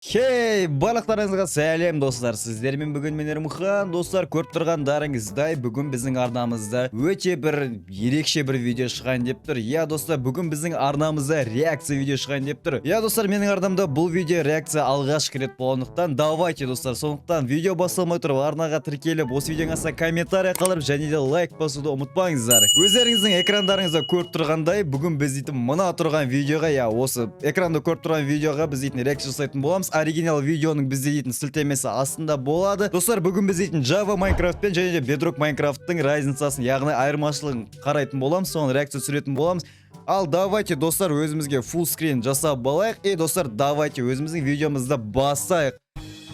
Хей, барлықтарыңызға сәлем достар. Сіздермен бүгін мен Ермұхан. Достар, көріп тұрғандарыңыздай, бүгін біздің арнамызда өте бір ерекше бір видео шығайын деп тұр. Я достар, бүгін біздің арнамызда реакция видео шығайын деп тұр. Я достар, менің арнамда бұл видео реакция алғашқы рет болғандықтан, давайте достар, сондықтан видео басталмай тұрып арнаға тіркеліп, осы видеоның астына комментарий қалдырып, және де лайк басуды ұмытпаңыздар. Өздеріңіздің экрандарыңызда көріп тұрғандай, бүгін біз дейтін мына тұрған видеоға, я осы экранда көріп тұрған видеоға біз дейтін реакция жасайтын боламыз. Оригинал видеоның бізде дейтін сілтемесі астында болады. Достар, бүгін біз дейтін Java Minecraft пен және де Bedrock Minecraft'тың разницасын, яғни айырмашылығын қарайтын боламыз, соны реакция түсіретін боламыз. Ал давайте достар, өзімізге full screen жасап алайық. Достар, давайте өзіміздің видеомызды басайық.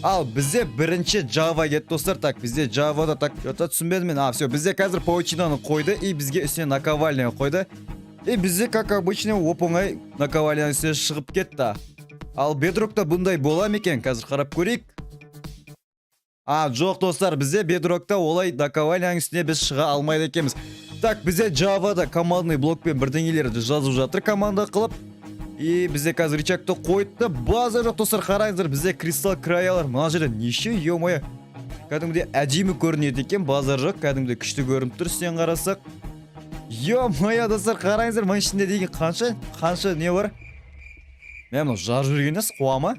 Ал бізде бірінші Java кетті достар. Так, бізде Java'да так түсінбедім мен. Все, бізде қазір паучинаны қойды и бізге үстіне наковальня қойды. И бізде как обычно оп-оңай наковальняның үстіне шығып кетті. Ал Bedrock'та бұндай бола ма екен? Қазір қарап көрейік. Жоқ достар, бізде Bedrock'та олай наковальняның үстіне біз шыға алмайды екенбіз. Так, бізде Java'да командный блокпен бірдеңелерді жазып жатыр команда қылып. И бізде қазір рычагты қойды. База жоқ достар, қараңыздар, бізде кристалл краялар. Мына жерде неше, ё-моё. Кәдімгідей әдемі көрінеді екен, базар жоқ, кәдімгідей күшті көрініп тұр үстінен қарасақ. Ё-моё достар, қараңыздар, мұның ішінде деген қанша не бар? Мен жар жүргенес қуама.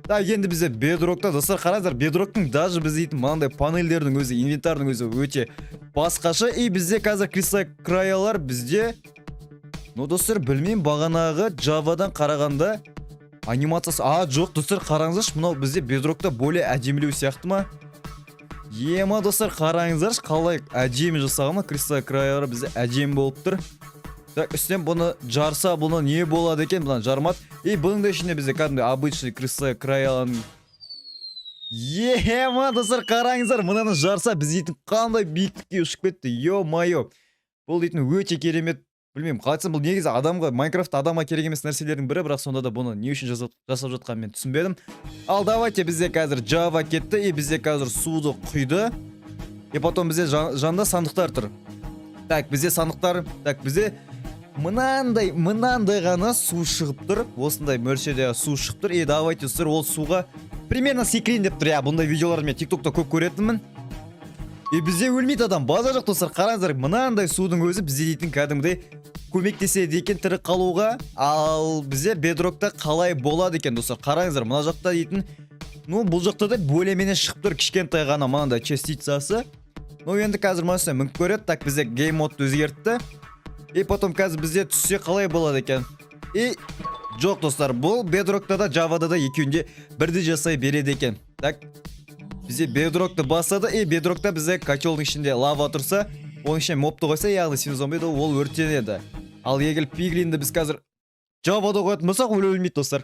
Так, енді бізде Bedrock'та достар, қараңыздар, Bedrock'тың даже біз дейтін мынандай панельдердің өзі, инвентардың өзі өте басқаша. И бізде қазір кристалл краялар бізде, достар, білмеймін, бағанағы Java'дан қарағанда анимациясы. Жоқ достар, қараңыздаршы, мынау бізде Bedrock'та более әдемілеу сияқты ма? Ема достар, қараңыздаршы, қалай әдемі жасаған ма? Кристалл краялары бізде әдемі болып тұр. Так, үстен бұны жарса, бұны не болады екен? Бұны жармады. И бұның да ішінде бізде кәдімгі обычный кристалл краяларын. Ема достар, қараңыздар, мұнаны жарса біз дейтін қандай биіктікке ұшып кетті. Ё-майо. Бұл дейтін өте керемет. Білмеймін, қалайтсын, бұл негізі адамға, Майнкрафтта адамға керек емес нәрселердің бірі, бірақ сонда да бұны не үшін жасап жатқанын мен түсінбедім. Ал давайте, бізде қазір Java кетті, и бізде қазір суды құйды. И потом бізде жанында сандықтар тұр. Так, бізде сандықтар, так, бізде мынандай ғана су шығып тұр. Осындай мөлшерде су шығып тұр. И давайте сыр ол суға примерно секірейін деп тұр. Бұндай видеоларды мен TikTok'та көп көретінмін. И бізде өлмейді адам, база жоқ достар, қараңыздар, мынандай судың өзі бізде дейтін кәдімгідей көмектеседі екен тірі қалуға. Ал бізде Bedrock'та қалай болады екен достар, қараңыздар, мына жақта дейтін, бұл жақта да бөлемене шығып тұр кішкентай ғана мынандай частицасы. Енді қазір мұнысы мүмкін көреді. Так, бізде гейм модты өзгертті. И потом қазір бізде түссе қалай болады екен. И жоқ достар, бұл Bedrock'та да Java'да да екеуінде бірді жасай береді екен. Так, бізде Bedrock'ты басады, и Bedrock'та бізде котелдің ішінде лава тұрса, оның ішіне мобты қойса, яғни синозомбиді, ол өртенеді. Ал егер пиглинді біз қазір Java'да қоятын болсақ, ол өлмейді достар.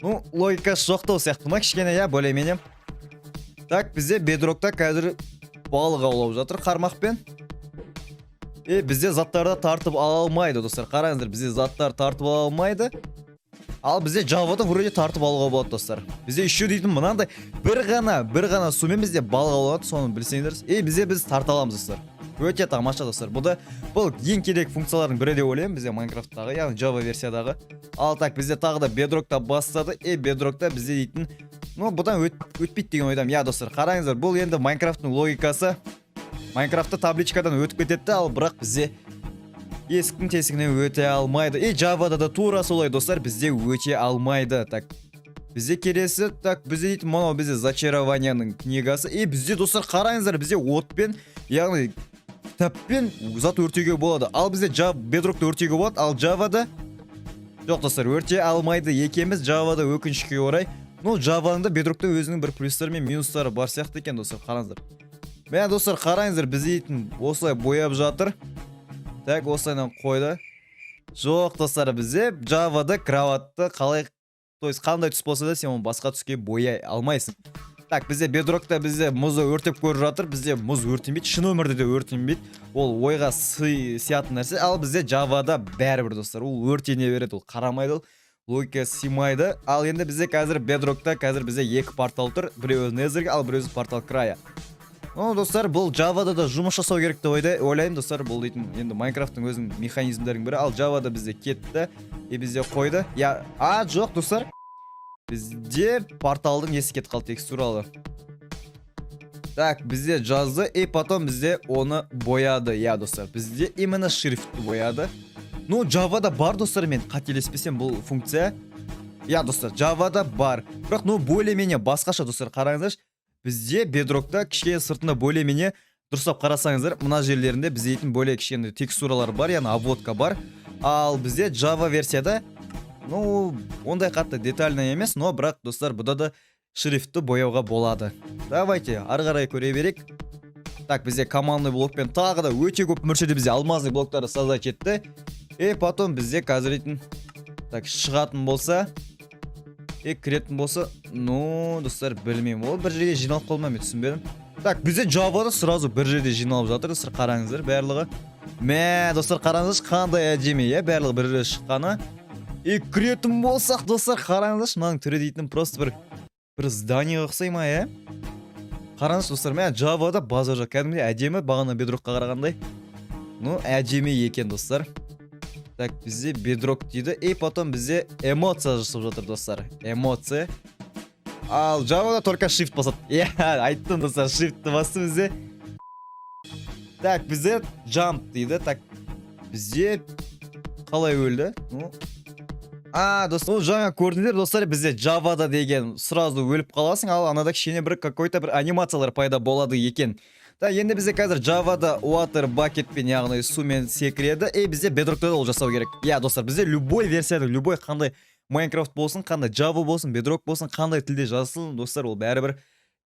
Логикасы жоқтау сияқты ма, кішкене, более-менее. Так, бізде Bedrock'та қазір балық аулап жатыр қармақпен. И бізде заттарды тартып ала алмайды достар. Қараңыздар, бізде заттар тартып ала алмайды. Ал бізде Java'да вроде тартып алуға болады достар. Бізде еще дейтін мынандай бір ғана сумен бізде балық алады, соны білсеңдер. И біз тарта аламыз достар. Өте тамаша достар. Бұл ең керек функциялардың бірі деп ойлаймын бізде Майнкрафттағы, яғни Java версиядағы. Ал так, бізде тағы да Bedrock'та бастады. И Bedrock'та бізде дейтін, бұдан өтпейді деген ойдам. Достар, қараңыздар, бұл енді Майнкрафттың логикасы. Майнкрафтта табличкадан өтіп кетеді, ал бірақ бізде есіктің тесігінен өте алмайды. И Java'да да тура солай достар, бізде өте алмайды. Так, бізде келесі, так, бізде дейтін, мынау бізде зачарованияның книгасы. И бізде достар, қараңыздар, бізде отпен, яғни кітаппен зат өртеуге болады. Ал бізде Bedrock'та өртеуге болады, ал Java'да жоқ достар, өрте алмайды екенбіз. Java'да өкінішке орай. Java'ның да Bedrock'та өзінің бір плюстары мен минустары бар сияқты екен достар, қараңыздар. Мен достар, қараңыздар, біз дейтін осылай бояп жатыр. Так, осылайнан қойды. Жоқ достар, бізде Java'да кроватты қалай, то есть қандай түс болса да сен оны басқа түске бояй алмайсың. Так, бізде Bedrock'та бізде мұзы өртеп көріп жатыр. Бізде мұз өртенбейді, шын өмірде де өртенбейді. Ол ойға сиятын нәрсе. Ал бізде Java'да бәрібір достар, ол өртене береді, ол қарамайды, логика сыймайды. Ал енді бізде қазір Bedrock'та қазір бізде екі портал тұр. Біреуі Nether'ге, ал біреуі портал края. Достар, бұл Java'да да жұмыс жасау керек деп ойлаймын достар. Бұл дейтін енді Майнкрафттың өзінің механизмдерінің бірі. Ал Java'да бізде кетті, и бізде қойды. Жоқ достар. Бізде порталдың несі кетіп қалды, текстуралы. Так, бізде жазды, и потом бізде оны бояды, я достар. Бізде именно шрифтті бояды. Ну, Java'да бар, достар, мен қателеспесем бұл функция. Я достар, Java'да бар. Бірақ, ну, более-менее басқаша, достар, қараңыздар. Бізде Bedrock'та кішкене сыртында более-менее дұрыстап қарасаңыздар, мына жерлерінде бізде дейтін более кішкене текстуралар бар, яғни обводка бар. Ал бізде Java версияда, ну, ондай қатты детальный емес, но бірақ, достар, бұда да шрифтті бояуға болады. Давайте, ары қарай көре берейік. Так, бізде командный блокпен тағы да өте көп мөлшерде бізде алмазный блоктарды создать етті. И потом бізде қазір дейтін, так, шығатын болса, и кіретін болса, ну, достар, білмеймін, ол бір жерге жиналып қалмай, мен түсінбедім. Так, бізде Java'да сразу бір жерде жиналып жатыр, достар, қараңыздар, барлығы. Мә, достар, қараңыздар, қандай әдемі, иә, барлығы бір жерде шыққаны. И кіретін болсақ, достар, қараңыздар, мынаның түрі дейтін просто бір здание ұқсай ма, иә? Қараңыз, достар, мә, Java'да базар жақ кәдімде әдемі, бағана Bedrockқа қарағандай. Ну, әдемі екен, достар. Так, бізде Bedrock дейді, и потом бізде эмоция жасап жатыр, достар. Эмоция. Ал Java'да только shift басады. Айттым, достар, shiftті басты бізде. Так, бізде jump дейді. Так, бізде қалай өлді? Ну, достар, жаңа көрдіңдер, достар, бізде Java'да деген сразу өліп қаласың, ал анада кішкене бір какой-то бір анимациялар пайда болады екен. Да, енді бізде қазір Java'да water bucketпен, яғни сумен секіреді, и бізде Bedrock'та да ол жасау керек. Я, достар, бізде любой версияда, любой қандай Minecraft болсын, қандай Java болсын, Bedrock болсын, қандай тілде жазылсын, достар, ол бәрібір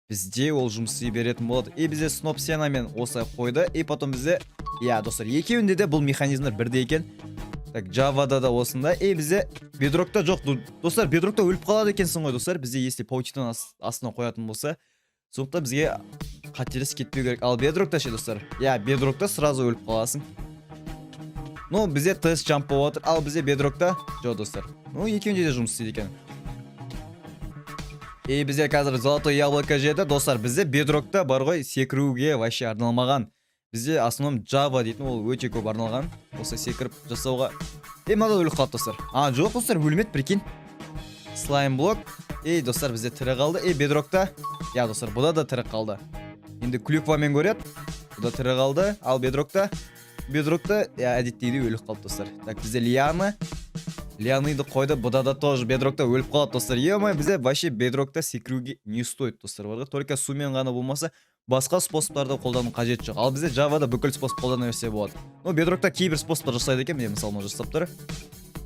бізде ол жұмысы беретін болады. И бізде Snopsianaмен осылай қойды, и потом бізде, я, достар, екеуінде де бұл механизмдер бірдей екен. Так, Java'да да осында, и бізде Bedrock'та жоқ, достар, Bedrock'та өліп қалады екенсің ғой, достар, бізде если паутинаның астына қоятын болса, сондықтан бізге қателес кетпеу керек. Ал Bedrock'та ше, достар, я, Bedrock'та сразу өліп қаласың. Ну, бізде тест jump болып отыр, ал бізде Bedrock'та жоқ, достар. Ну, екеуінде де жұмыс істейді екен. И бізде қазір золотой яблоко жеді, достар, бізде Bedrock'та бар ғой, секіруге вообще арналмаған. Бізде основном Java дейтін, ол өте көп арналған. Осы секіріп жасауға. И мынада өліп қалды, достар. Жоқ, достар, өлмеді, прикинь. Слайм блок. И, достар, бізде тірі қалды. И Bedrock'та, я, достар, бұда да тірі қалды. Енді клюквамен көреді, бұда тірі қалды. Ал Bedrock'та, әдеттейді өліп қалды, достар. Так, бізде Лианыйды қойды, бұда да тоже Bedrock'та өліп қалады, достар. Емай, бізде вообще Bedrock'та секіруге не стоит, достар, барға. Только сумен ғана болмаса, басқа спосоптарды қолдану қажет жоқ. Ал бізде Java'да бүкіл способ қолдана берсе болады. Ну, Bedrock'та кейбір спосоптар жасайды екен, мен мысалма жасап тұр.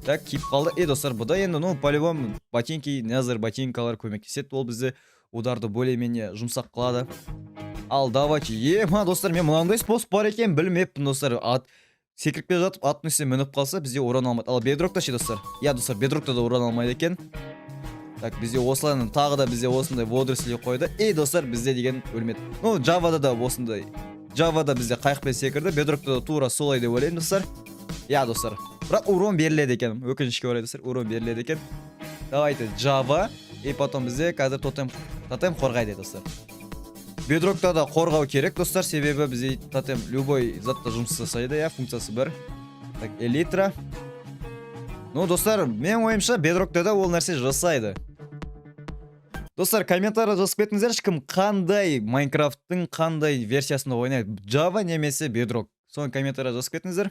Так, киіп қалды. Достар, бұда енді, ну, по-любому ботинки, назар ботинкалар көмектеседі. Ол бізде ударды более-менее жұмсақ қылады. Ал давайте, достар, мен мынандай способ бар екен, білмеппін, достар. Секіріп келе жатып, аттың үстіне мініп қалса, бізде оран алмайды. Ал Bedrock'та ше, достар. Я, достар, Bedrock'та да оран алмайды екен. Так, бізде осылайын, тағы да бізде осындай водоросли қойды. И, достар, бізде деген өлмеді. Ну, Java'да да осындай. Java'да бізде қайықпен секірді, Bedrock'та да тура солай деп ойлаймын, достар. Я, достар. Бірақ урон беріледі екен. Өкінішке орай, достар, урон беріледі екен. Давайте, Java. И потом бізде қазір тотем қорғайды, достар. Bedrock'та да қорғау керек, достар, себебі бізде тотем любой затта жұмыс жасайды, я, функциясы бар. Так, элитра. Ну, достар, мен ойымша Bedrock'та да ол нәрсе жасайды. Достар, комментария жазып кетіңіздерші, кім қандай Minecraft'тың қандай версиясында ойнайды, Java немесе Bedrock. Соны комментария жазып кетіңіздер.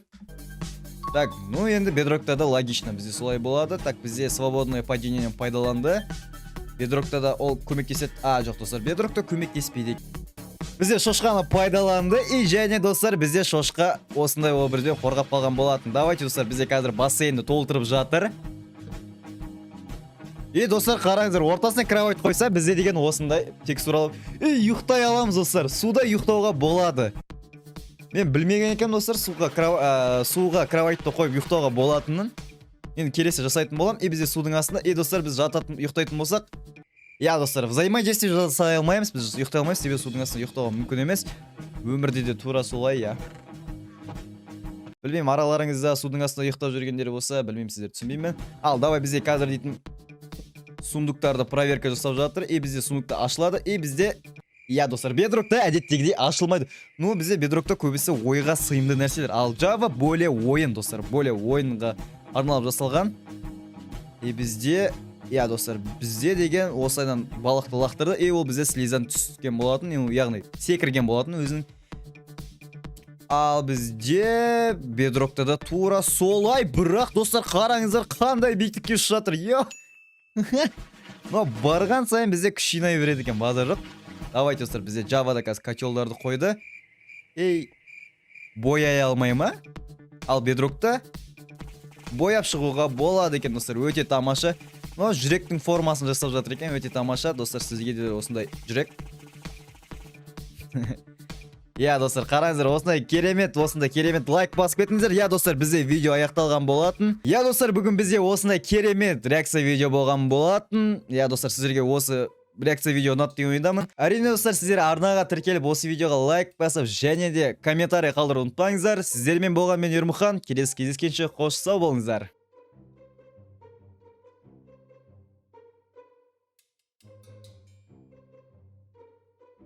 Так, ну енді Bedrock'та да логично бізде солай болады. Так, бізде свободное падение пайдаланды. Bedrock'та да ол көмектеседі. Жоқ, достар, Bedrock'та көмектеспейді. Бізде шошқаны пайдаланды, и және, достар, бізде шошқа осындай обірден қорғап қалған болатын. Давайте, достар, бізде қазір бассейнді толтырып жатыр. И, достар, қараңыздар, ортасына кровать қойса, бізде деген осындай текстуралы. Ұйықтай аламыз, достар, суда ұйықтауға болады. Мен білмеген екем, достар, суға кровайтты қойып ұйықтауға болатынын. Енді келесі жасайтын болам. И бізде судың астында, достар, біз жататын, ұйықтайтын болсақ. Я, достар, взаимодействие жасай алмаймыз, біз ұйықтай алмаймыз, себебі судың астында ұйықтауға мүмкін емес. Өмірде де тура солай, я. Білмеймін, араларыңызда судың астында ұйықтап жүргендері болса, білмеймін, сіздер түсінбеймін. Ал, давай бізде қазір дейтін сундуктарды проверка жасап жатыр. И бізде сундукта ашылады. И бізде, я, достар, Bedrock'та әдеттегідей ашылмайды. Ну, бізде Bedrock'та көбісі ойға сыйымды нәрселер. Ал Java более ойын, достар, более ойынға арналып жасалған. И бізде Иә достар, бізде деген осылайдан балықты лақтырды. Ол бізде слизадан түскен болатын, яғни секірген болатын өзінің. Ал бізде бедрокта да тура солай, бірақ достар қараңыздар қандай биіктікке ұшып жатыр. Но барған сайын бізде күш жинай береді екен, базар жоқ. Давайте достар, бізде Java'да қазір котелдарды қойды. Бояй алмай ма? Ал бедрокта бояп шығуға болады екен достар, өте тамаша. Но жүректің формасын жасап жатыр екен, өте тамаша. Достар, сізге де осындай жүрек. Иә достар, қараңыздар, осындай керемет лайк басып кетіңіздер. Иә достар, бізде видео аяқталған болатын. Иә достар, бүгін бізде осындай керемет реакция видео болған болатын. Иә достар, сіздерге осы реакция видео ұнады деген ойдамын. Әрине достар, сіздер арнаға тіркеліп осы видеоға лайк басып және де комментарий қалдыруды ұмытпаңыздар. Сіздермен болған мен Ермұхан. Келесі кездескенше қош сау болыңыздар.